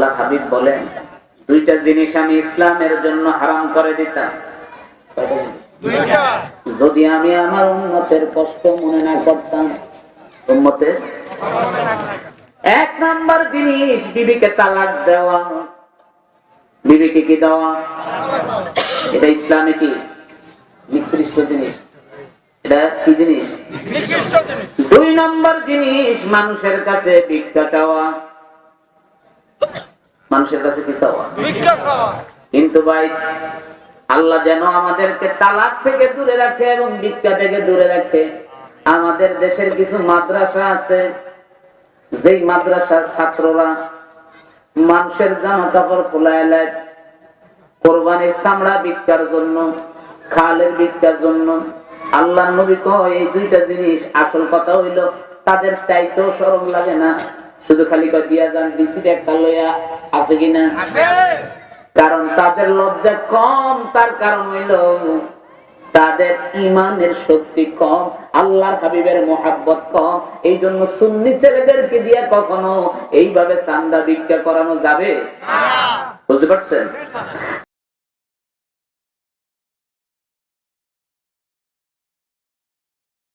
আল্লাহ হাবিব বলেন, দুইটা জিনিস আমি ইসলামের জন্য হারাম করে দিতাম। যদি আমি আমার উম্মতের কষ্ট মনে না করতাম। উম্মতের এক নাম্বার জিনিস বিবিকে তালাক দেওয়া। বিবিকে কি দেওয়া? এটা ইসলামে কি নিকৃষ্ট জিনিস? এটা কি জিনিস? দুই নম্বর জিনিস মানুষের কাছে ভিক্ষা চাওয়া। মানুষের কাছে কি চাওয়া? কিন্তু ভাই আল্লাহ যেন আমাদেরকে তালাক থেকে দূরে রাখে এবং ভিক্ষা থেকে দূরে রাখে। আমাদের দেশের কিছু মাদ্রাসা আছে, যেই মাদ্রাসার ছাত্ররা মানুষের জামা কাপড় খোলায় নেয়, কোরবানির চামড়া ভিক্ষার জন্য, খালের ভিক্ষার জন্য। আল্লাহ নবী কয় এই দুইটা জিনিস আসল কথা হইল তাদের চাইতেও শরম লাগে না, শুধু খালি কয় দিয়া যান ডিসিট একটা লইয়া আছে কিনা। কারণ তাদের লজ্জা কম, তার কারণ হইল তাদের ঈমানের শক্তি কম, আল্লাহর হাবিবের মুহাব্বত কম। এই জন্য সুন্নি ছেলেদেরকে দিয়ে কখনো এইভাবে চান্দা ভিক্ষা করানো যাবে? বুঝতে পারছেন?